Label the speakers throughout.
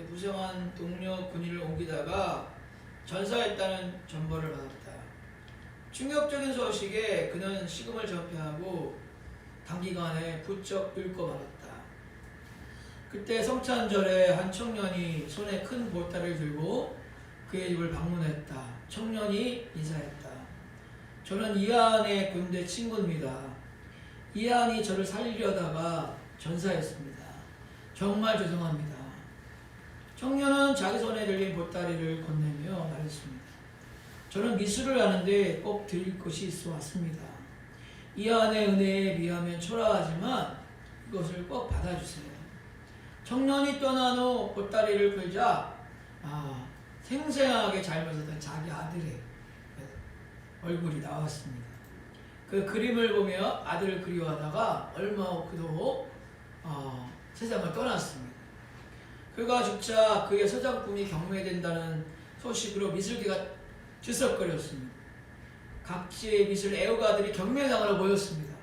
Speaker 1: 부정한 동료 군인을 옮기다가 전사했다는 전보를 받았다. 충격적인 소식에 그는 식음을 전폐하고 단기간에 부쩍 늙고 말았다. 그때 성찬절에 한 청년이 손에 큰 보따리를 들고 그의 집을 방문했다. 청년이 인사했다. 저는 이한의 군대 친구입니다. 이한이 저를 살리려다가 전사했습니다. 정말 죄송합니다. 청년은 자기 손에 들린 보따리를 건네며 말했습니다. 저는 미술을 하는데 꼭 드릴 것이 있어 왔습니다. 이한의 은혜에 비하면 초라하지만 이것을 꼭 받아주세요. 청년이 떠난 후 보따리를 풀자 생생하게 잘못했던 자기 아들의 얼굴이 나왔습니다. 그 그림을 보며 아들을 그리워하다가 얼마 후도 세상을 떠났습니다. 그가 죽자 그의 서작품이 경매된다는 소식으로 미술계가 들썩거렸습니다. 각지의 미술 애호가들이 경매장으로 모였습니다.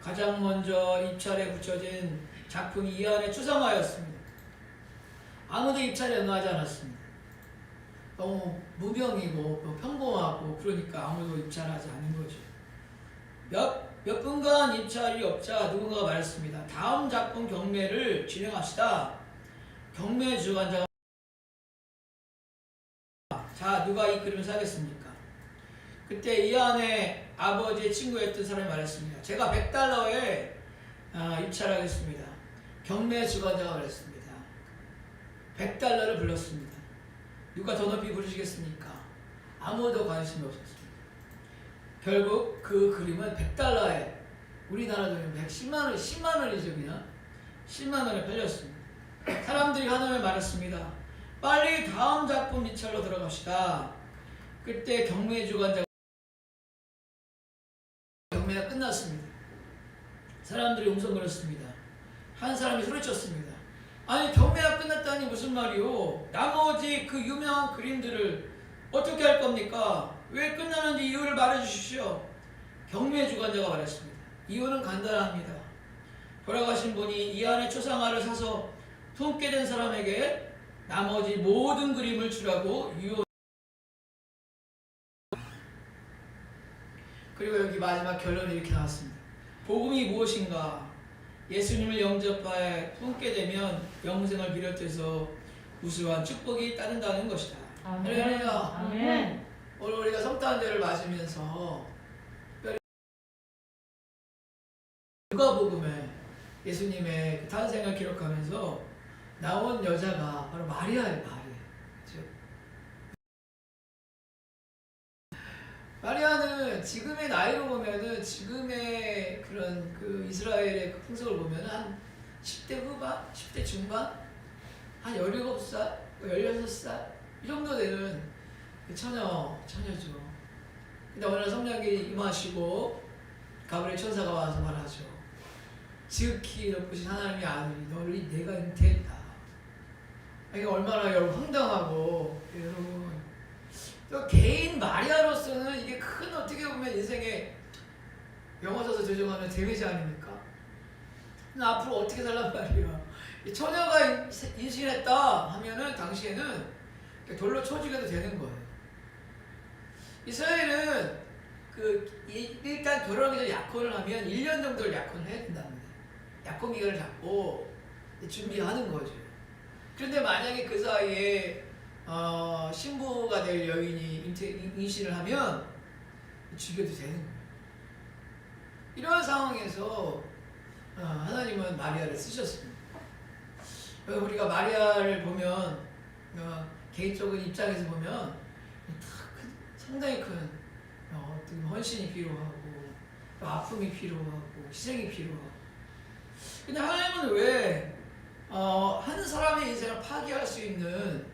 Speaker 1: 가장 먼저 입찰에 붙여진 작품이 이한의 추상화였습니다. 아무도 입찰에 응하지 않았습니다. 너무 무명이고 평범하고 그러니까 아무도 입찰하지 않은 거죠. 몇 분간 입찰이 없자 누군가가 말했습니다. 다음 작품 경매를 진행합시다. 경매 주관자가 자 누가 이 그림을 사겠습니까? 그때 이한의 아버지의 친구였던 사람이 말했습니다. 제가 $100에 입찰하겠습니다. 경매 주관자가 말했습니다. $100를 불렀습니다. 누가 더 높이 부르시겠습니까? 아무도 관심이 없었습니다. 결국 그 그림은 $100에 우리나라 돈으로 10만 원이죠 그냥 10만 원에 팔렸습니다. 사람들이 한음에 말했습니다. 빨리 다음 작품 입찰로 들어갑시다. 그때 경매 주관자가 경매가 끝났습니다. 사람들이 웅성거렸습니다. 한 사람이 소리쳤습니다. 아니 경매가 끝났다니 무슨 말이오? 나머지 그 유명한 그림들을 어떻게 할 겁니까? 왜 끝나는지 이유를 말해 주십시오. 경매 주관자가 말했습니다. 이유는 간단합니다. 돌아가신 분이 이한의 초상화를 사서 품게 된 사람에게 나머지 모든 그림을 주라고 그리고 여기 마지막 결론이 이렇게 나왔습니다. 복음이 무엇인가? 예수님을 영접하여 품게 되면 영생을 비롯해서 우수한 축복이 따른다는 것이다. 할렐루야.
Speaker 2: 아멘.
Speaker 1: 오늘 우리가 성탄절을 맞으면서 누가복음에 예수님의 그 탄생을 기록하면서 나온 여자가 바로 마리아예요. 그렇죠? 마리아는 지금의 나이로 보면은 지금의 그런 그 이스라엘의 그 풍속을 보면은 한 10대 후반, 10대 중반, 한 17살, 16살 이 정도 되는 그 처녀죠. 근데 오늘 성령이 임하시고 가브리엘 천사가 와서 말하죠. 지극히 높으신 하나님의 아들이 너를 내가 잉태했다. 이게 얼마나 여러분 황당하고 여러분 또 개인 마리아로서는 이게 큰 어떻게 보면 인생의 영어 써서 죄송하면 데미지 아닙니까? 나 앞으로 어떻게 살란 말이야. 처녀가 임신했다 하면은 당시에는 돌로 쳐 죽여도 되는 거예요. 이스라엘은 일단 결혼하기 전에 약혼을 하면 1년 정도를 약혼을 해야 된답니다. 약혼 기간을 잡고 준비하는 거죠. 그런데 만약에 그 사이에 신부가 될 여인이 임신을 하면 죽여도 되는 거예요. 이런 상황에서 하나님은 마리아를 쓰셨습니다. 우리가 마리아를 보면 개인적인 입장에서 보면 상당히 큰 어떤 헌신이 필요하고 또 아픔이 필요하고 희생이 필요하고 근데 하나님은 왜 한 사람의 인생을 파괴할 수 있는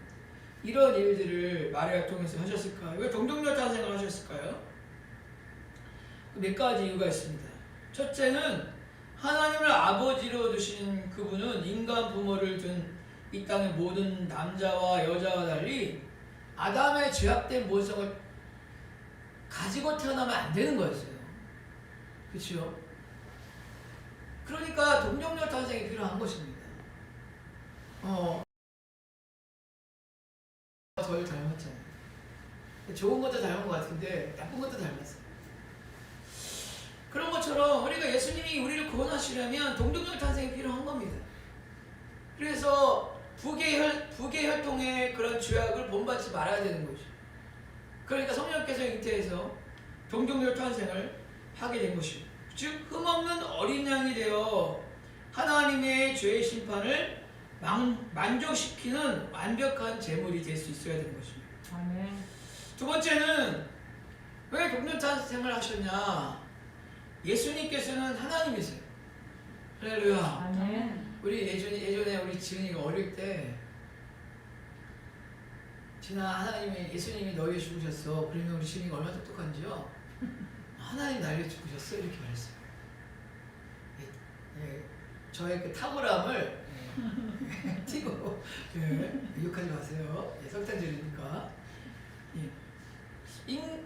Speaker 1: 이런 일들을 마리아를 통해서 하셨을까요? 왜 동정녀 탄생을 하셨을까요? 몇 가지 이유가 있습니다. 첫째는 하나님을 아버지로 두신 그분은 인간 부모를 둔 이 땅의 모든 남자와 여자와 달리 아담의 죄악된 모성을 가지고 태어나면 안 되는 거였어요. 그렇죠? 그러니까 동정녀 탄생이 필요한 것입니다. 저를 닮았잖아요. 좋은 것도 닮은 것 같은데 나쁜 것도 닮았어요. 그런 것처럼 우리가 예수님이 우리를 구원하시려면 동정녀 탄생이 필요한 겁니다. 그래서 북의 혈통의 그런 죄악을 본받지 말아야 되는 거죠. 그러니까 성령께서 잉태해서 동정녀 탄생을 하게 된 것이고, 즉 흠없는 어린 양이 되어 하나님의 죄의 심판을 만족시키는 완벽한 제물이 될 수 있어야 되는 것입니다.
Speaker 2: 아멘.
Speaker 1: 두 번째는 왜 동정 탄생을 하셨냐? 예수님께서는 하나님이세요. 할렐루야.
Speaker 2: 아멘.
Speaker 1: 우리 예전에 우리 지은이가 어릴 때 지나 예수님이 너희에 죽으셨어. 그러면 우리 지은이가 얼마나 똑똑한지요? 하나님 나를 죽으셨어 이렇게 말했어요. 저의 그 탁월함을 튀고 욕하지 마세요. 성탄절이니까.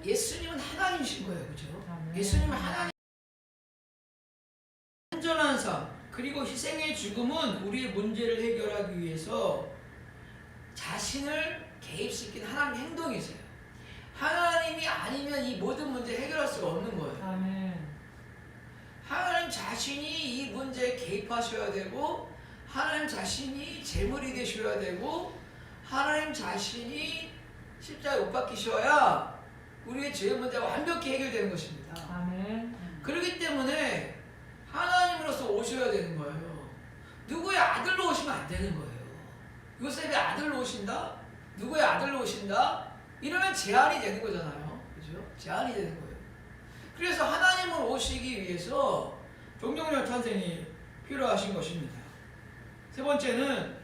Speaker 1: 예수님은 하나님이신 거예요, 그죠? 예수님은 하나님. 온전한 삶 그리고 희생의 죽음은 우리의 문제를 해결하기 위해서 자신을 개입시킨 하나님의 행동이세요. 하나님이 아니면 이 모든 문제 해결할 수가 없는 거예요.
Speaker 2: 아멘.
Speaker 1: 하나님 자신이 이 문제에 개입하셔야 되고, 하나님 자신이 제물이 되셔야 되고, 하나님 자신이 십자가에 못 박히셔야 우리의 죄의 문제가 완벽히 해결되는 것입니다.
Speaker 2: 아멘.
Speaker 1: 그렇기 때문에 하나님으로서 오셔야 되는 거예요. 누구의 아들로 오시면 안 되는 거예요. 요셉의 아들로 오신다? 누구의 아들로 오신다? 이러면 제한이 되는 거잖아요. 그죠? 제한이 되는 거예요. 그래서 하나님으로 오시기 위해서 동정녀 탄생이 필요하신 것입니다. 세 번째는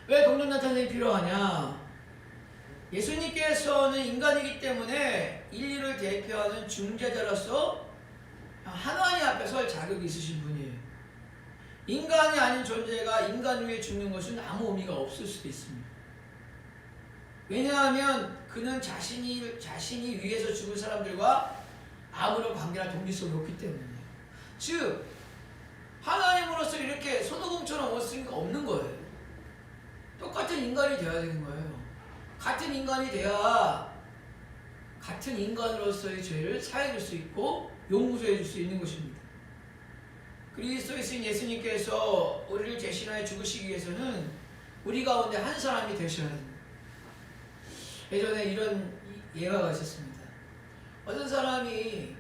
Speaker 1: 왜 동정녀 탄생이 필요하냐? 예수님께서는 인간이기 때문에 인류를 대표하는 중재자로서 하나님 앞에 설 자격이 있으신 분이에요. 인간이 아닌 존재가 인간 위에 죽는 것은 아무 의미가 없을 수도 있습니다. 왜냐하면 그는 자신이 위해서 죽은 사람들과 아무런 관계나 독립성이 없기 때문이에요. 즉 하나님으로서 이렇게 손오공처럼 올 수가 없는 거예요. 똑같은 인간이 되어야 되는 거예요. 같은 인간이 돼야 같은 인간으로서의 죄를 사해줄 수 있고 용서해 줄 수 있는 것입니다. 그리스도이신 예수님께서 우리를 대신하여 죽으시기 위해서는 우리 가운데 한 사람이 되셔야 됩니다. 예전에 이런 예화가 있었습니다. 어떤 사람이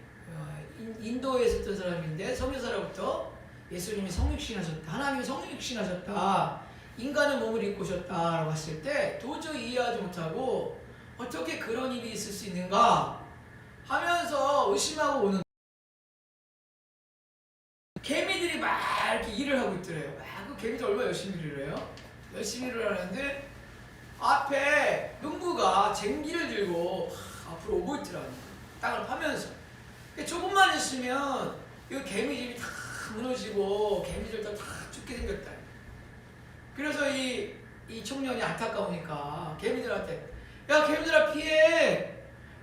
Speaker 1: 인도에 있었던 사람인데 선교사로부터 예수님이 성육신하셨다, 하나님이 성육신하셨다, 인간의 몸을 입고 오셨다라고 했을 때 도저히 이해하지 못하고 어떻게 그런 일이 있을 수 있는가 하면서 의심하고 오는 개미들이 막 이렇게 일을 하고 있더래요. 그 개미들 얼마나 열심히 일을 해요? 열심히 일을 하는데 앞에 농부가 쟁기를 들고 앞으로 오고 있더라고요. 땅을 파면서. 조금만 있으면 이 개미집이 다 무너지고 개미들도 다 죽게 생겼다. 그래서 이 청년이 안타까우니까 개미들한테, 야 개미들아 피해!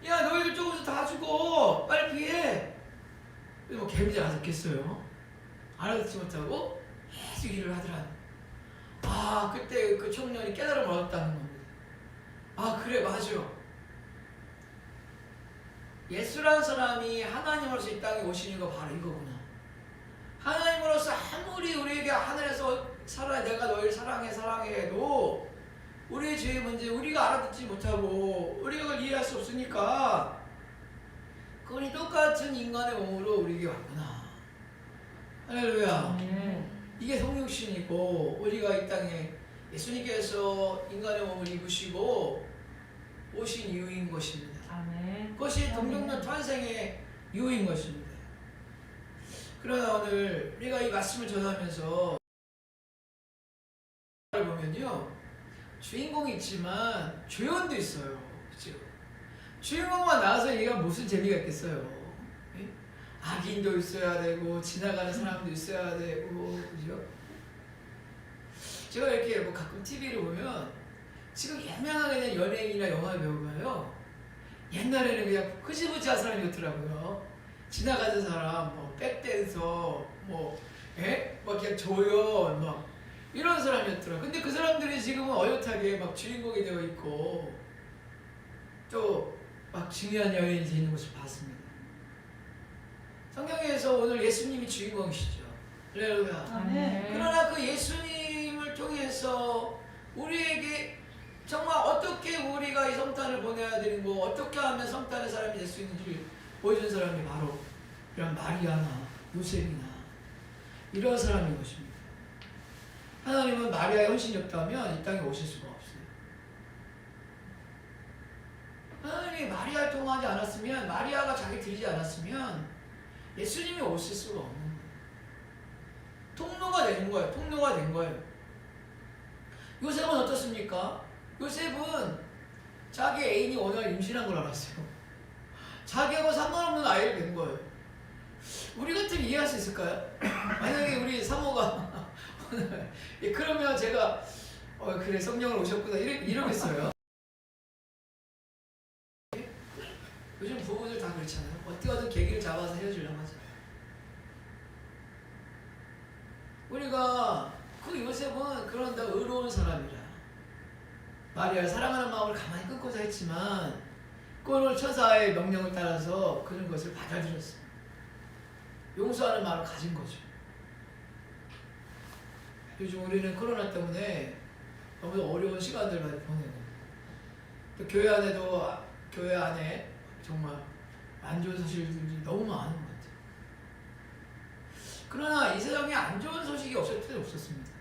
Speaker 1: 야 너희들 조금씩 다 죽어! 빨리 피해! 근데 뭐 개미들 알아듣겠어요? 알아듣지 못하고 계속 일을 하더라. 그때 그 청년이 깨달음을 얻었다는 겁니다. 그래 맞아. 예수라는 사람이 하나님으로서 이 땅에 오신 이유가 바로 이거구나. 하나님으로서 아무리 우리에게 하늘에서 내가 너희를 사랑해 해도 우리의 죄의 문제 우리가 알아듣지 못하고 우리가 그걸 이해할 수 없으니까 그분이 똑같은 인간의 몸으로 우리에게 왔구나. 할렐루야. 이게 성육신이고 우리가 이 땅에 예수님께서 인간의 몸을 입으시고 오신 이유인 것입니다.
Speaker 2: 아멘.
Speaker 1: 그것이 동정녀 탄생의 이유인 것입니다. 그러나 오늘 우리가 이 말씀을 전하면서 보면요, 주인공이 있지만 죄원도 있어요. 그렇죠? 주인공만 나와서 얘가 무슨 재미가 있겠어요? 악인도 있어야 되고 지나가는 사람도 있어야 되고, 그죠? 제가 이렇게 뭐 가끔 TV를 보면 지금 유명하게 된 연예인이나 영화 배우가요, 옛날에는 그냥 흐지부지한 사람이었더라고요. 지나가는 사람, 뭐 백댄서, 뭐 그냥 조연, 막 이런 사람이었더라. 근데 그 사람들이 지금은 어엿하게 막 주인공이 되어 있고 또 막 중요한 여인이 되는 것을 봤습니다. 성경에서 오늘 예수님이 주인공이시죠. 할렐루야.
Speaker 2: 아멘.
Speaker 1: 그러나 그 예수님을 통해서 우리에게 정말 어떻게 우리가 이 성탄을 보내야 되는 거, 어떻게 하면 성탄의 사람이 될 수 있는지 보여준 사람이 바로 이런 마리아나 요셉이나 이런 사람인 것입니다. 하나님은 마리아의 헌신이 없다면 이 땅에 오실 수가 없어요. 하나님이 마리아를 통하지 않았으면, 마리아가 자기 드리지 않았으면 예수님이 오실 수가 없는 거예요. 통로가 된 거예요. 통로가 된 거예요. 요셉은 어떻습니까? 요셉은 자기 애인이 어느 날 임신한 걸 알았어요. 자기하고 상관없는 아이를 낸 거예요. 우리 같으면 이해할 수 있을까요? 만약에 우리 사모가 그러면 제가 그래 성령을 오셨구나 이러겠어요. 요즘 부부들 다 그렇잖아요. 어떻게든 계기를 잡아서 헤어지려고 하잖아요. 우리가 그 요셉은 그런다 의로운 사람이라 마리아를 사랑하는 마음을 가만히 끊고자 했지만 그걸 천사의 명령을 따라서 그런 것을 받아들였습니다. 용서하는 마음을 가진 거죠. 요즘 우리는 코로나 때문에 너무 어려운 시간들 많이 보내고 또 교회 안에 정말 안 좋은 소식들이 너무 많은 것 같아요. 그러나 이 세상에 안 좋은 소식이 없을 때도 없었습니다.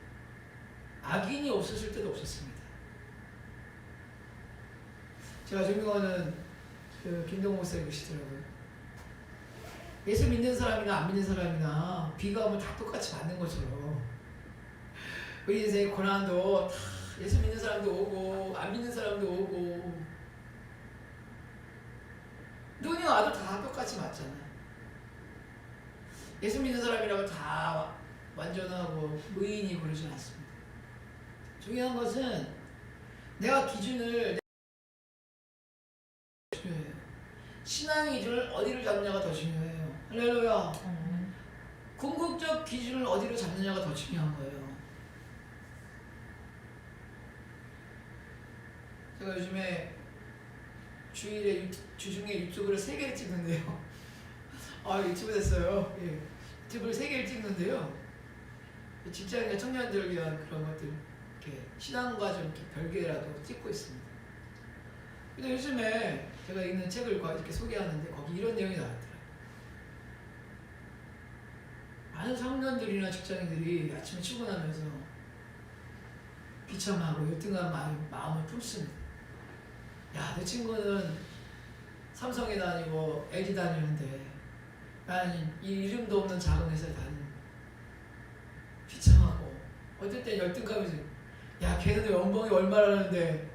Speaker 1: 악인이 없었을 때도 없었습니다. 제가 존경하는 그 김동호 목사님 계시더라고요. 예수 믿는 사람이나 안 믿는 사람이나 비가 오면 다 똑같이 맞는 것처럼 우리 인생의 고난도 다 예수 믿는 사람도 오고 안 믿는 사람도 오고 눈이 와도 다 똑같이 맞잖아요. 예수 믿는 사람이라고 다 완전하고 의인이 그러지 않습니다. 중요한 것은 내가 기준을 중요해요. 신앙의 기준을 어디를 잡느냐가 더 중요해요. 할렐루야. 궁극적 기준을 어디로 잡느냐가 더 중요한 거예요. 제가 요즘에 주일에 주중에 유튜브를 3개를 찍는데요. 유튜브 됐어요. 예. 유튜브를 3개를 찍는데요. 직장인과 청년들을 위한 그런 것들 이렇게 신앙과 좀 이렇게 별개라도 찍고 있습니다. 근데 요즘에 제가 읽는 책을 이렇게 소개하는데 거기 이런 내용이 나왔더라고요. 많은 청년들이나 직장인들이 아침에 출근하면서 비참하고 열등한 마음을 품습니다. 야, 내 친구는 삼성에 다니고 LG 다니는데 나는 이 이름도 없는 작은 회사에 다니는 비참하고 어떨 땐 열등감이 들어요. 야, 걔는 연봉이 얼마라는데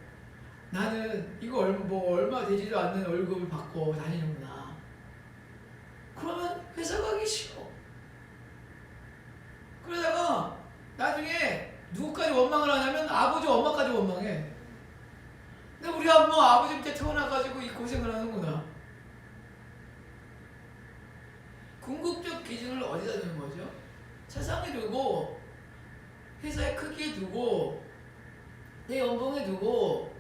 Speaker 1: 나는 이거 얼마 되지도 않는 월급을 받고 다니는구나. 그러면 회사 가기 싫어. 그러다가 나중에 누구까지 원망을 하냐면 아버지 엄마까지 원망해. 근데 우리 아버지 밑에 태어나가지고 이 고생을 하는구나. 궁극적 기준을 어디다 두는 거죠? 세상에 두고 회사의 크기에 두고 내 연봉에 두고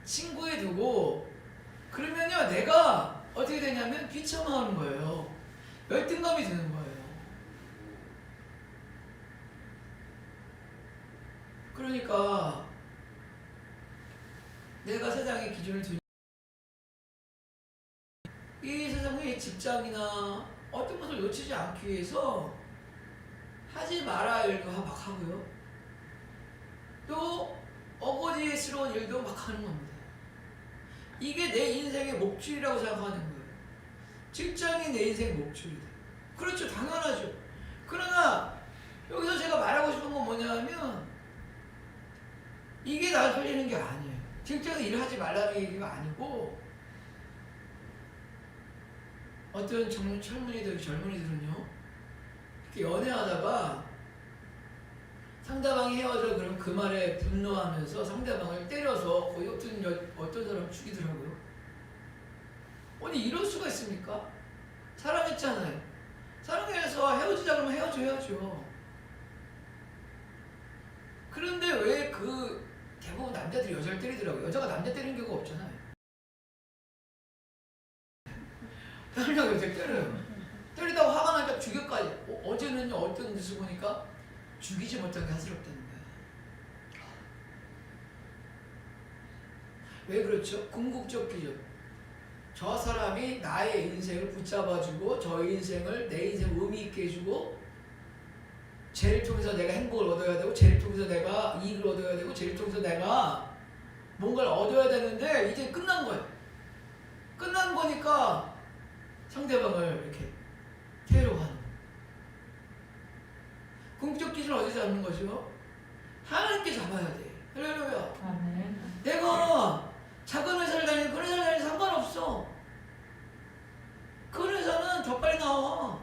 Speaker 1: 친구에 두고 그러면요 내가 어떻게 되냐면 비참하는 거예요. 열등감이 드는 거예요. 그러니까 내가 세상의 기준을 두니 이 세상의 직장이나 어떤 것을 놓치지 않기 위해서 하지 말아야 할 일도 막 하고요. 또 어거지스러운 일도 막 하는 겁니다. 이게 내 인생의 목줄이라고 생각하는 거예요. 직장이 내 인생의 목줄이다. 그렇죠. 당연하죠. 그러나 여기서 제가 말하고 싶은 건 뭐냐면 이게 날 살리는 게 아니에요. 직장에 일을 하지 말라는 얘기가 아니고 어떤 젊은이들은요 이렇게 연애하다가 상대방이 헤어져 그러면 그 말에 분노하면서 상대방을 때려서 거의 어떤 사람 죽이더라고요. 아니 이럴 수가 있습니까? 사랑했잖아요. 사랑해서 헤어지자 그러면 헤어져야죠. 그런데 왜 대부분 남자들이 여자를 때리더라고요. 여자가 남자 때리는 경우가 없잖아요. 남자가 여자를 때려요. 때리다가 화가 나니까 죽여까지. 어제는 어떤 뉴스 보니까 죽이지 못하게 하스럽다는 거야. 왜 그렇죠? 궁극적 기준. 저 사람이 나의 인생을 붙잡아주고 저 인생을 내 인생 의미 있게 해주고 쟤를 통해서 내가 행복을 얻어야 되고 쟤를 통해서 내가 이익을 얻어야 되고 쟤를 통해서 내가 뭔가를 얻어야 되는데 이제 끝난 거예요. 끝난 거니까 상대방을 이렇게 테러하는. 궁극적 기준을 어디서 잡는 거죠? 하나님께 잡아야 돼. 할렐루야.
Speaker 2: 아멘.
Speaker 1: 내가 작은 회사를 다니는 큰 회사를 다니는 상관없어. 큰 회사는 더 빨리 나와.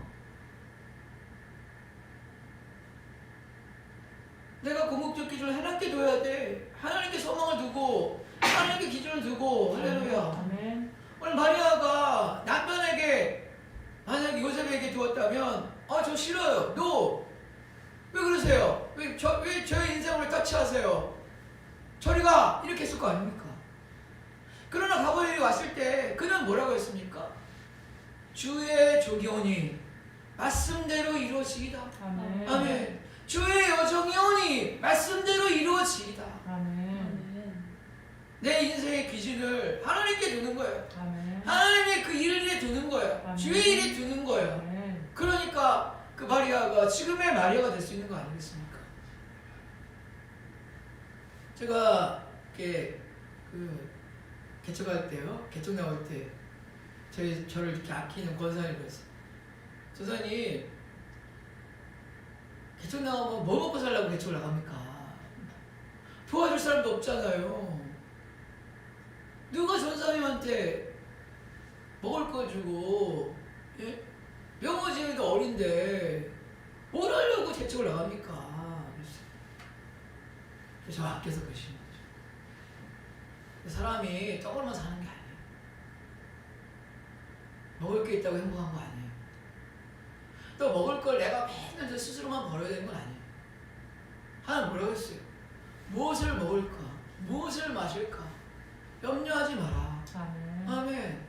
Speaker 1: 내가 궁극적 기준을 하나님께 둬야 돼. 하나님께 소망을 두고 하나님께 기준을 두고. 할렐루야.
Speaker 2: 아멘.
Speaker 1: 오늘 마리아가 남편에게 만약에 요셉에게 두었다면 저 싫어요. 너 왜 그러세요? 왜 저의 인생을 터치하세요? 저리 가! 이렇게 했을 거 아닙니까? 그러나 가버릴이 왔을 때 그는 뭐라고 했습니까? 주의 종이오니 말씀대로 이루어지이다.
Speaker 2: 아멘.
Speaker 1: 아멘. 주의 여정이 오니 말씀대로 이루어지이다.
Speaker 2: 아멘.
Speaker 1: 내 인생의 기준을 하나님께 두는 거예요.
Speaker 2: 아멘.
Speaker 1: 하나님의 그 일에 두는 거예요.
Speaker 2: 아멘.
Speaker 1: 주의 일에 두는 거예요.
Speaker 2: 아멘.
Speaker 1: 그러니까 그 마리아가 지금의 마리아가 될 수 있는 거 아니겠습니까? 제가 이렇게 개척할 때요, 개척 나올 때 저를 이렇게 아끼는 권사님이 있어요. 조사님, 개척 나가면 뭐 먹고 살라고 개척을 나갑니까? 도와줄 사람도 없잖아요. 누가 전사님한테 먹을 거 주고, 예? 명호지도 어린데 뭘 하려고 개척을 나갑니까? 그래서 저 아껴서 그러시는 거죠. 사람이 떡으로만 사는 게 아니에요. 먹을 게 있다고 행복한 거 아니에요. 또 먹을 걸 내가 맨날 저 스스로만 벌어야 되는 건 아니에요. 하나님 뭐라고 했어요? 무엇을 먹을까? 무엇을 마실까? 염려하지 마라.
Speaker 2: 아멘.
Speaker 1: 아멘.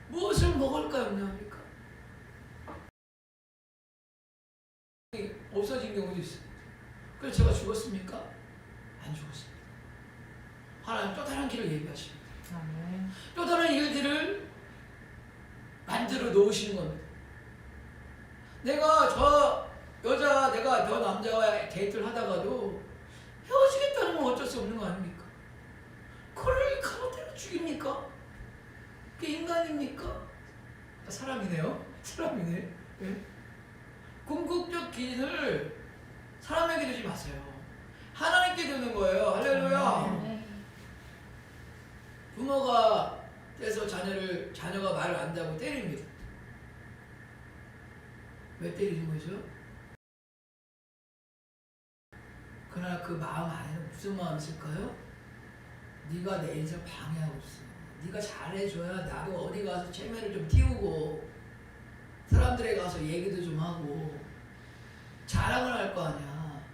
Speaker 1: 무엇을 먹을까 염려합니까? 없어진 경우도 있어요. 그래서 제가 죽었습니까? 안 죽었습니다. 하나님 또 다른 길을 예비하십니다.
Speaker 2: 아멘.
Speaker 1: 또 다른 일들을 만들어 놓으시는 겁니다. 내가 저 남자와 데이트를 하다가도 헤어지겠다는 건 어쩔 수 없는 거 아닙니까? 그걸 가로대로 죽입니까? 그게 인간입니까? 사람이네요. 사람이네. 네? 궁극적 기준을 사람에게 두지 마세요. 하나님께 두는 거예요. 할렐루야. 부모가 돼서 자녀가 말을 안 듣고 때립니다. 왜 때리는 거죠? 그러나 그 마음 안에는 무슨 마음이 있을까요? 네가 내 인생 방해하고 있어. 네가 잘해줘야 나도 어디 가서 체면을 좀 띄우고 사람들에 가서 얘기도 좀 하고 자랑을 할 거 아니야.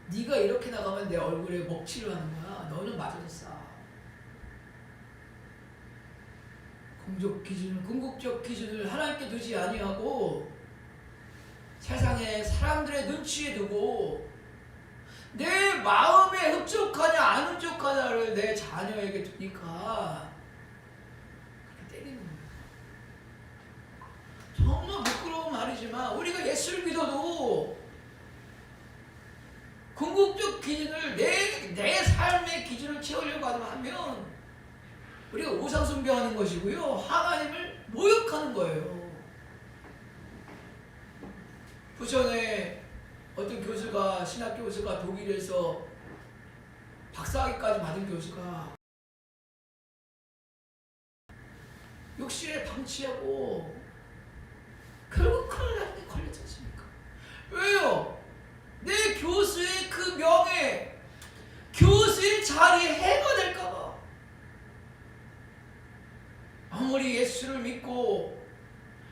Speaker 1: 네가 이렇게 나가면 내 얼굴에 먹칠을 하는 거야. 너는 맞아서 싸. 궁극적 기준을 하나님께 두지 아니하고 세상에 사람들의 눈치에 두고 내 마음에 흡족하냐 안 흡족하냐를 내 자녀에게 두니까 그렇게 때리는 거예요. 정말 부끄러운 말이지만 우리가 예수를 믿어도 궁극적 기준을 내 삶의 기준을 채우려고 하면 우리가 우상 숭배하는 것이고요. 하나님을 모욕하는 거예요. 부천에 어떤 교수가 신학 교수가 독일에서 박사학위까지 받은 교수가 욕실에 방치하고 결국 큰일 나게 걸렸지 않습니까? 왜요? 내 교수의 그 명예, 교수의 자리에 해가 될까봐. 아무리 예수를 믿고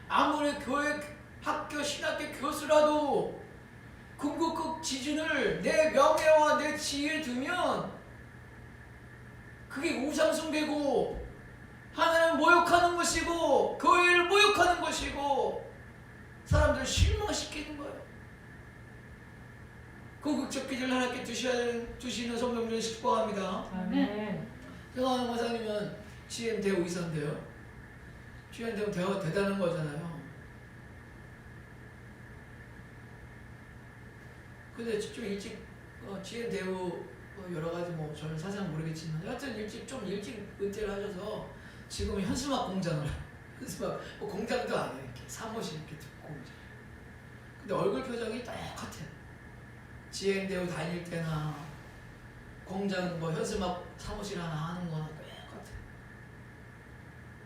Speaker 1: 아무리 교회 학교 신학교 교수라도 궁극적 기준을 내 명예와 내 지위에 두면 그게 우상숭배고 하나님을 모욕하는 것이고 교회를 모욕하는 것이고 사람들을 실망시키는 거예요. 궁극적 기준을 하나님께 두시는 성도님들 축복합니다.
Speaker 2: 아멘.
Speaker 1: 제가 아는 권사님은 GM 대우 이사인데요. GM 대우 대단한 거잖아요. 근데 좀 일찍 GM 대우 여러 가지 뭐 저는 사실은 모르겠지만 하여튼 좀 일찍 은퇴를 하셔서 지금은 현수막 공장을 현수막 공장도 아니에요. 이렇게 사무실 이렇게 공장. 근데 얼굴 표정이 똑같아요. GM 대우 다닐 때나 공장 뭐 현수막 사무실 하나 하는 거나 똑같아.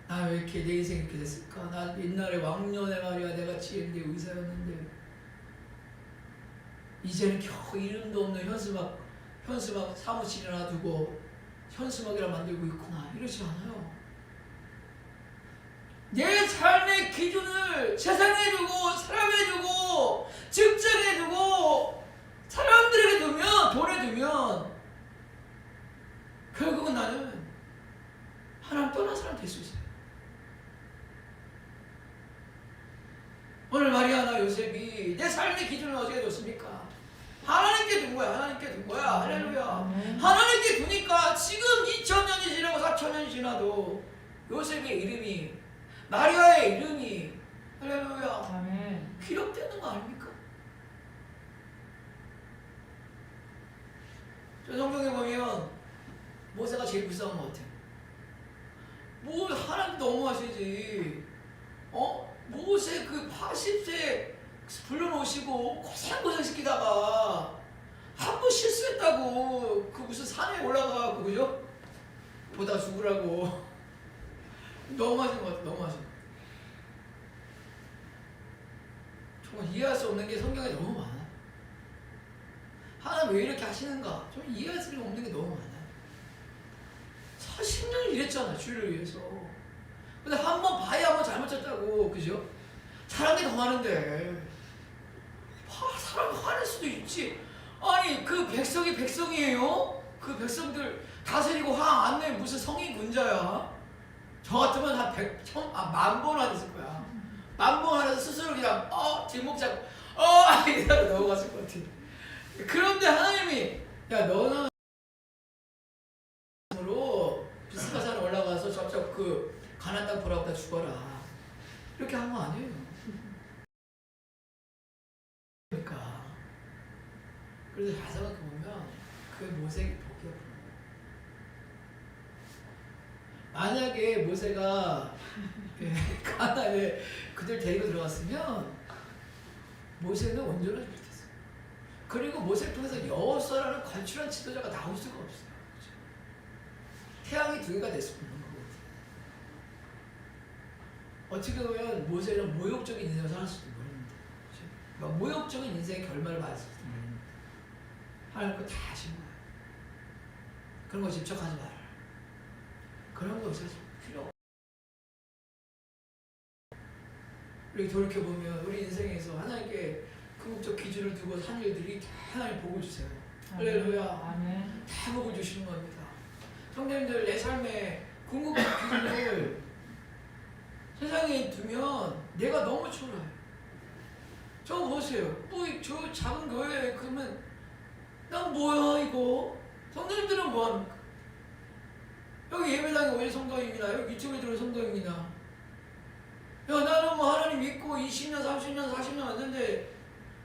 Speaker 1: 나 왜 이렇게 내 인생이 이렇게 됐을까? 나 옛날에 왕년에 말이야 내가 GMD 의사였는데 이제는 겨우 이름도 없는 현수막 사무실 하나 두고 현수막이라 만들고 있구나. 이러지 않아요. 내 삶의 기준을 세상에 두고 사람에 두고 직장에 두고 사람들에게 두면 돈에 두면 결국은 나는 하나님 떠난 사람 될 수 있어요. 오늘 마리아나 요셉이 내 삶의 기준을 어디에 뒀습니까? 하나님께 둔 거야. 하나님께 둔 거야. 할렐루야. 하나님께 두니까 지금 2000년이 지나고 4000년이 지나도 요셉의 이름이 마리아의 이름이 할렐루야
Speaker 2: 아멘.
Speaker 1: 기록되는 거 아닙니까? 저 성경에 보면 모세가 제일 불쌍한 것 같아요. 뭐 하나님 너무하시지. 모세 그 80세 불러놓으시고 고생시키다가 한 번 실수했다고 그 무슨 산에 올라가 그죠? 보다 죽으라고 너무하신 것 같아요. 너무하신 것 같아요. 정말 이해할 수 없는 게 성경에 너무 많아요. 하나님 왜 이렇게 하시는가? 좀 이해할 수 없는 게 너무 많아요. 40년을 일했잖아 주를 위해서. 근데 한 번 봐야 한 번 잘못했다고 그죠? 잘한 게 더 많은데 사람 화낼 수도 있지. 아니 그 백성이 백성이에요? 그 백성들 다스리고 화 안 내 무슨 성인 군자야? 저 같으면 한 1000번 화냈을 거야. 10,000번 화내서 스스로 그냥 뒷목 잡고 이대로 넘어갔을 것 같아. 그런데 하나님이 야 너는 으로 비스가산 올라가서 저쪽 그 가나안 땅 보라고 다 죽어라. 이렇게 한 거 아니에요. 그러니까 그래서 잘 생각해 보면 그 모세에게 복이 없는 거예요. 만약에 모세가 가나안에 그들 데리고 들어갔으면 모세는 온전하지 못했어요. 그리고 모세를 통해서 여호수아라는 건축한 지도자가 나올 수가 없어요. 그렇죠? 태양이 두 개가 될 수 있는 거거든요. 어떻게 보면 모세는 모욕적인 인생을 살았을지도 모릅니다. 그렇죠? 그러니까 모욕적인 인생의 결말을 맞았을지도 모릅니다. 하나님 거 다 하신 거예요. 그런 거 집착하지 말아라. 그런 거 있어서 필요 없어요. 우리 돌이켜보면 우리 인생에서 하나님께 궁극적 기준을 두고 한 일들이 다 하나님 복을 주세요. 할렐루야.
Speaker 2: 아멘.
Speaker 1: 다 복을 주시는 겁니다. 성도님들 내 삶의 궁극적 기준을 세상에 두면 내가 너무 초라해. 저 보세요. 저 작은 교회 그러면 난 뭐야 이거? 성도님들은 뭐합니까? 여기 예배당에 왜 성도입니다. 여기 유튜브에 들어온 성도입니다. 야 나는 뭐 하나님 믿고 20년, 30년, 40년 왔는데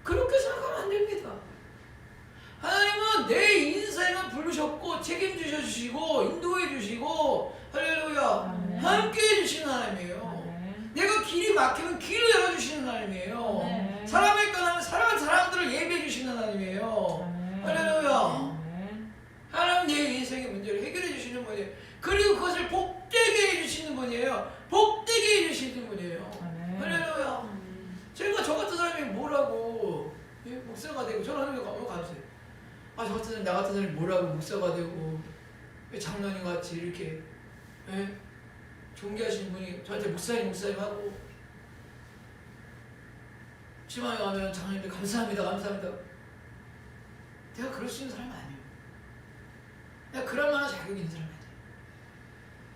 Speaker 1: 그렇게 생각하면 안 됩니다. 하나님은 내 인생을 부르셨고 책임지셔 주시고 인도해 주시고 할렐루야 함께 해주시는 하나님이에요. 내가 길이 막히면 길을 열어주시는 하나님이에요. 사람을 떠나면 사람들을 예배해 주시는 하나님이에요. 할렐루야. 하나님 내 인생의 문제를 해결해 주시는 분이에요. 그리고 그것을 복되게 해주시는 분이에요. 복되게 해주시는 분이에요. 할렐루야. 제가 저 같은 사람이 뭐라고 목사가 되고 저는 하나님께 너무 감사해요. 저 같은 사람, 나 같은 사람이 뭐라고 목사가 되고 왜 장로님 같이 이렇게 존귀하신 분이 저한테 목사님 하고 치마에 가면 장로님들 감사합니다. 내가 그럴 수 있는 사람이 아니에요. 내가 그럴 만한 자격이 있는 사람이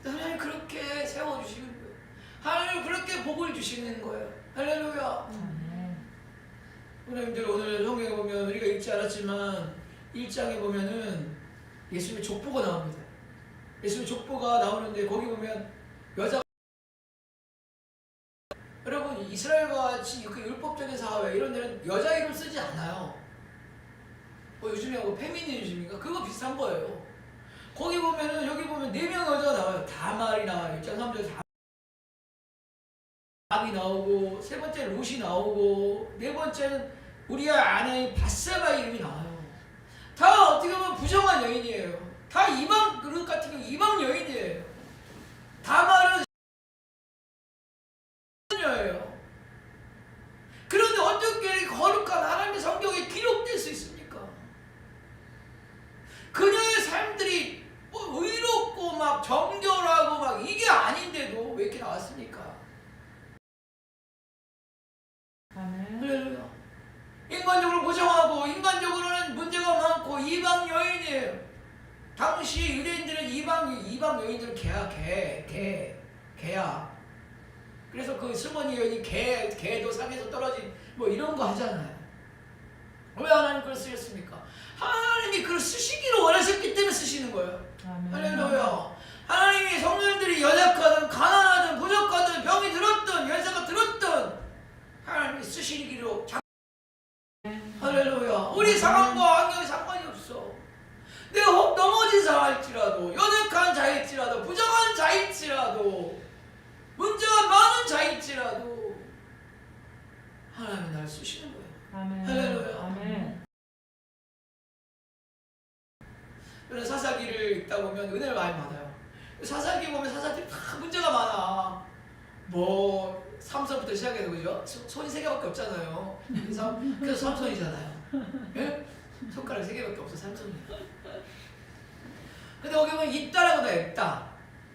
Speaker 1: 아니에요. 하나님 그렇게 세워주시는 거예요. 하나님 그렇게 복을 주시는 거예요. 할렐루야. 하나님들 오늘 성경에 보면 우리가 읽지 않았지만 1장에 보면은 예수님의 족보가 나옵니다. 예수님의 족보가 나오는데 거기 보면 여자 여러분 이스라엘과 같이 그 율법적인 사회 이런 데는 여자 이름 쓰지 않아요. 뭐 요즘에 뭐 페미니즘인가 그거 비슷한 거예요. 거기 보면은 여기 보면 4명 여자가 나와요. 다말이 나와요. 1장 3절 다말이 나오고 세 번째 룻이 나오고 네 번째는 우리의 아내의 바세바 이름이 나와요. 다 어떻게 보면 부정한 여인이에요. 다 이방 룻 같은 경우 이방 여인이에요. 다말은 여예요. 그런데 어떻게 거룩한 하나님의 성경에 기록될 수 있습니까? 그녀의 삶들이 뭐 의롭고 막 정결하고 막 이게 아닌데도 왜 이렇게 나왔습니까? 할렐루야. 인간적으로 부정하고 인간적으로는 문제가 많고 이방 여인이에요. 당시 유대인들은 이방 여인들은 개야. 그래서 그 스머니 여인이 개도 상에서 떨어진 뭐 이런 거 하잖아요. 왜 하나님 그걸 쓰셨습니까? 하나님이 그걸 쓰시기를 원하셨기 때문에 쓰시는 거예요. 할렐루야. 하나님이 성도들이 연약하든 가난하든 부족하든 병이 들었든 열쇠가 들었든 하나님이 쓰시기로 할렐루야. 우리 상황과 환경에 상관이 없어. 내가 혹 넘어진 자일지라도 연약한 자일지라도 부정한 자일지라도 문제가 많은 자일지라도 하나님이 나를 쓰시는 거예요.
Speaker 2: 아멘.
Speaker 1: 할렐루야.
Speaker 2: 아멘.
Speaker 1: 저는 사사기를 읽다 보면 은혜를 많이 받아요. 사사기 보면 사사들이 다 문제가 많아. 뭐 삼손부터 시작해서 그죠? 손이 3개밖에 없잖아요. 그래서 삼손이잖아요. 예? 손가락 3개밖에 없어 삼손이. 근데 거기 보면 있다라고 나와 있다.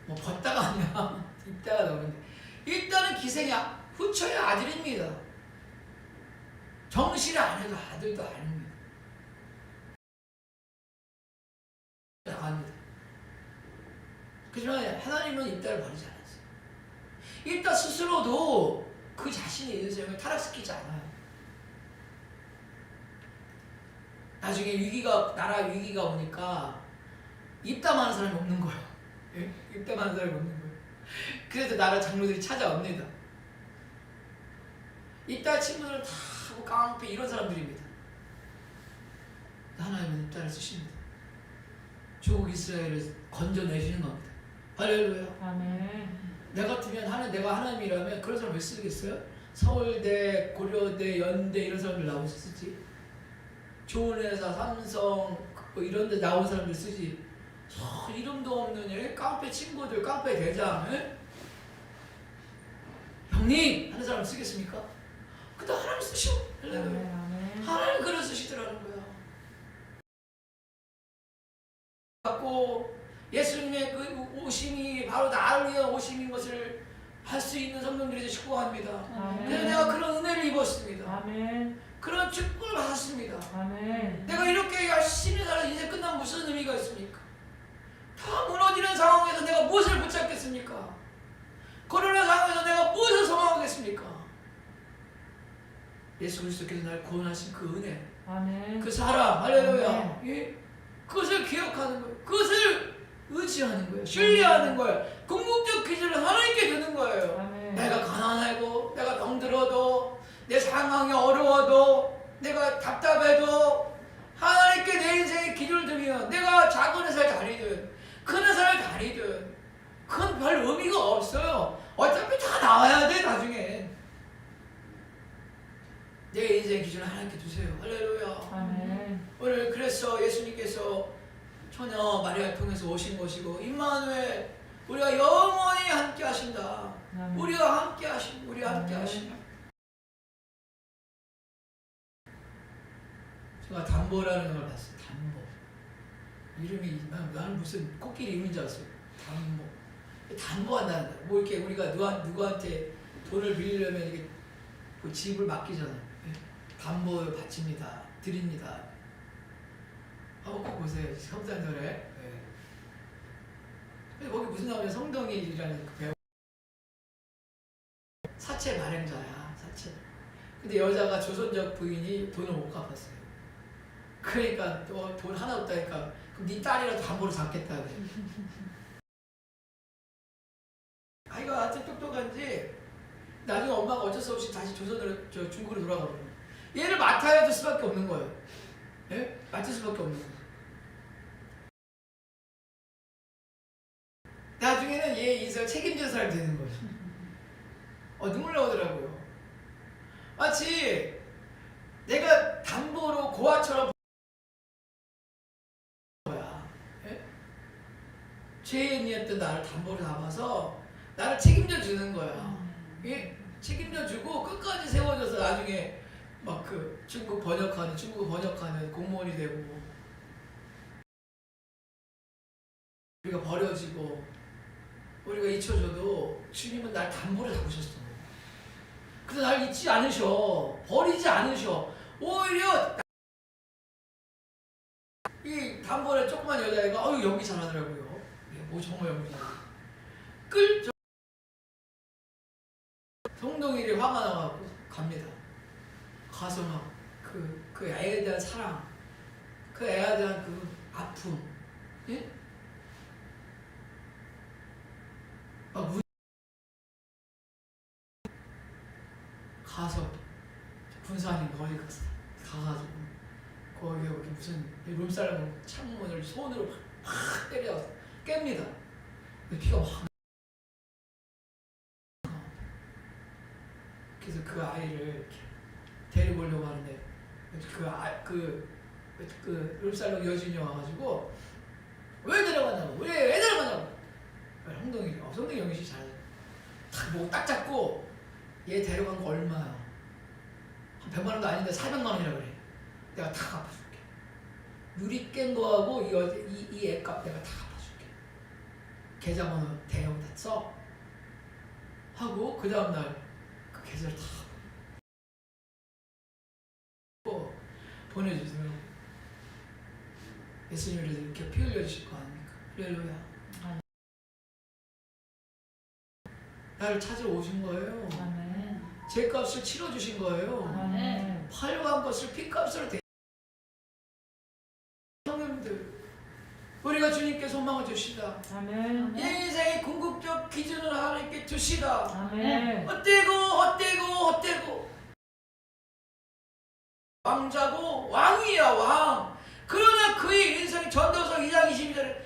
Speaker 1: 뭐 벗다가 아니야. 있다가 나오는데 일단은 기생이 후처의 아들입니다. 정실을 안 해도 아들도 아닙니다. 나갑니다. 그렇지만 하나님은 입다를 버리지 않았어요. 입다 스스로도 그 자신의 인생을 타락시키지 않아요. 나중에 나라 위기가 오니까 입담하는 사람이 없는 거예요. 예? 입담하는 사람이 없는 거예요. 그래서 나라 장로들이 찾아옵니다. 입다 친구들은 다 하고 깡패 이런 사람들입니다. 하나님은 입다를 쓰십니다. 조국 이스라엘을 건져내시는 겁니다. 할렐루야.
Speaker 2: 아멘.
Speaker 1: 나 같으면 내가 하나님이라면 그런 사람 왜 쓰겠어요? 서울대, 고려대, 연대 이런 사람들 나오고 쓰지. 좋은 회사, 삼성 뭐 이런 데 나온 사람들 쓰지. 이름도 없는 깡패 친구들, 깡패 대장 형님 하는 사람 쓰겠습니까? 근데 하나님 쓰셔. 하나님 글을 쓰시더라는 거야. 갖고 예수님의 그 오심이 바로 나를 위한 오심인 것을 할 수 있는 성도들이 축복합니다. 그래서 내가 그런 은혜를 입었습니다.
Speaker 2: 아멘.
Speaker 1: 그런 축복을 받았습니다.
Speaker 2: 아멘.
Speaker 1: 내가 이렇게 열심히 살아 인생 끝나면 무슨 의미가 있습니까? 다 무너지는 상황에서 내가 무엇을 붙잡겠습니까? 코로나 상황에서 내가 무엇을 소망하겠습니까? 예수 그리스도께서 나를 구원하신 그 은혜,
Speaker 2: 아멘.
Speaker 1: 그 사랑, 할렐루야. 예? 그것을 기억하는 거예요. 그것을 의지하는 거예요. 신뢰하는 거예요. 궁극적 기준을 하나님께 두는 거예요.
Speaker 2: 아멘.
Speaker 1: 내가 가난하고 내가 병들어도 내 상황이 어려워도 내가 답답해도 하나님께 내 인생의 기준을 두면 내가 작은 회사를 다니든 큰 회사를 다니든 그건 별 의미가 없어요. 어차피 다 나와야 돼 나중에. 내 인생의 기준을 하나님께 두세요. 할렐루야.
Speaker 2: 아멘.
Speaker 1: 오늘 그래서 예수님께서 처녀 마리아를 통해서 오신 것이고 임마누엘 우리가 영원히 함께 하신다.
Speaker 2: 아멘.
Speaker 1: 우리와 함께 하신다. 제가 담보라는 걸 봤어요. 담보. 이름이 나는 무슨 코끼리 이름인 줄 알았어요. 담보. 담보한다는 거예요. 뭐 이렇게 우리가 누구한테 돈을 빌리려면 이게 그 집을 맡기잖아요. 담보 바칩니다. 드립니다. 한번 꼭 보세요. 성탄절에. 네. 근데 거기 무슨 나오냐? 성동일이라는 그 배우. 사채 발행자야. 사채. 근데 여자가 조선족 부인이 돈을 못 갚았어요. 그러니까 또 돈 하나 없다니까 그럼 네 딸이라도 담보로 잡겠다 그래. 아이가 아주 똑똑한지 나중에 엄마가 어쩔 수 없이 다시 중국으로 돌아가거든요. 얘를 맡아야 될 수밖에 없는 거예요. 예? 맡을 수밖에 없는 거예요. 나중에는 얘 인생을 책임지는 사람이 되는 거예요. 눈물 나오더라고요. 마치 내가 담보로 고아처럼 거야. 예? 죄인이었던 나를 담보로 담아서 나를 책임져 주는 거야. 예? 책임져 주고 끝까지 세워줘서 나중에 막 그 중국어 번역하는 공무원이 되고 우리가 버려지고 우리가 잊혀져도 주님은 날 담보로 잡으셨어. 그래서 날 잊지 않으셔. 버리지 않으셔. 오히려 이 담보를 조그만 여자애가 연기 잘하더라고요. 정말 연기 잘해. 성동일이 화가 나가고 갑니다. 가서 막 그 애에 대한 사랑, 그 애에 대한 그 아픔, 예? 가서 군사님 거기 가가지고 거기 무슨 룸사람 창문을 손으로 팍 때려 깹니다. 피가 확. 그래서 그 아이를 이렇게 데리고 오려고 하는데 그 룸살롱 여진이 와가지고 왜 데려가냐고 왜 데려가냐고 성동이 영희 씨 잘해. 딱 잡고 얘 데려간 거 얼마야? 한 100만 원도 아닌데 400만 원이라 그래. 내가 다 갚아줄게. 누리 깬 거하고 이 애값 내가 다 갚아줄게. 계좌번호 대형 다 써. 하고 그 다음날 그 계좌를 다 보내주세요. 예수님이 이렇게 피 흘려주실 거 아닙니까? 할렐루야. 나를 찾으러 오신 거예요.
Speaker 2: 아멘.
Speaker 1: 제 값을 치러주신 거예요.
Speaker 2: 아멘.
Speaker 1: 팔려간 것을 피값으로 형님들 우리가 주님께 소망을 주시다.
Speaker 2: 아멘.
Speaker 1: 인생의 궁극적 기준을 하나님께 두시다.
Speaker 2: 아멘.
Speaker 1: 헛되고 왕자고 왕이야 왕. 그러나 그의 인생 전도서 2장 22절에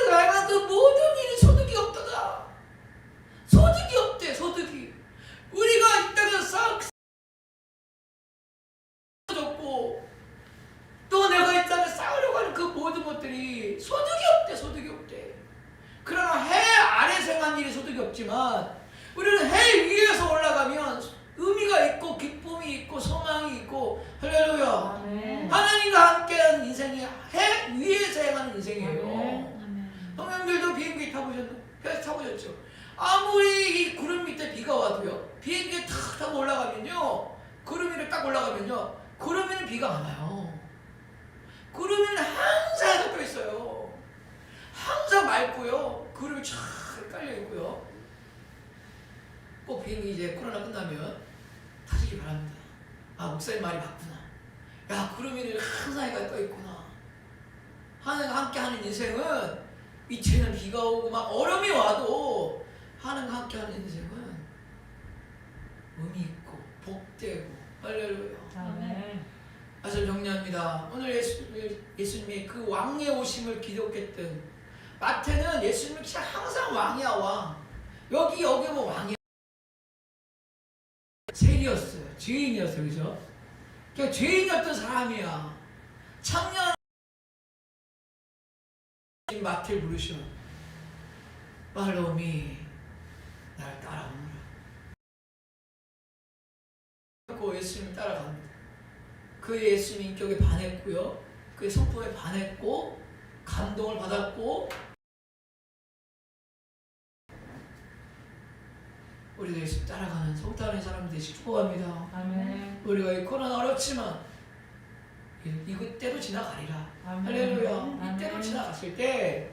Speaker 1: 내가 그 모든 일이 소득이 없도다. 소득이 없대. 소득이 우리가 이 땅에서 싹 줬고 또 내가 이 땅에 쌓으려고 하는 그 모든 것들이 소득이 없대. 그러나 해 아래서 행한 일이 소득이 없지만 우리는 해 위에서 올라가면 의미가 있고 기쁨이 있고 소망이 있고 할렐루야.
Speaker 2: 아멘.
Speaker 1: 하나님과 함께하는 인생이 해 위에서 행하는 인생이에요.
Speaker 2: 아멘.
Speaker 1: 형님들도 비행기 타보셨죠? 아무리 이 구름 밑에 비가 와도요, 비행기에 탁 타고 올라가면요, 구름 위로 딱 올라가면요, 구름 위는 비가 안 와요. 구름 위는 항상 덮여 있어요. 항상 맑고요, 구름이 쫙 깔려 있고요. 꼭 비행기 이제 코로나 끝나면 타시기 바랍니다. 목사님 말이 맞구나. 야, 구름 위는 항상 해가 떠 있구나. 하나님과 함께하는 인생은 위치에는 비가 오고 막 얼음이 와도 하나님과 함께하는 인생은 의미 있고 복되고 할렐루야.
Speaker 2: 아멘.
Speaker 1: 말씀 정리합니다. 오늘 예수님이 그 왕의 오심을 기록했던 마태는 예수님이 진짜 항상 왕이야 왕. 여기 뭐 왕이야. 세리였어요. 죄인이었어요. 그죠? 그냥 죄인이었던 사람이야. 청년 마태를 부르셔. 말로미 날 따라오너라. 그 예수님이 따라갑니다. 그 예수님 인격에 반했고요. 그의 성품에 반했고 감동을 받았고 우리도 예수 따라가는 성탄의 사람 되시 축복합니다.
Speaker 2: 아멘.
Speaker 1: 우리가 이 코로나 어렵지만 이때로 지나가리라.
Speaker 2: 아멘.
Speaker 1: 할렐루야.
Speaker 2: 아멘.
Speaker 1: 이때로 지나갔을 때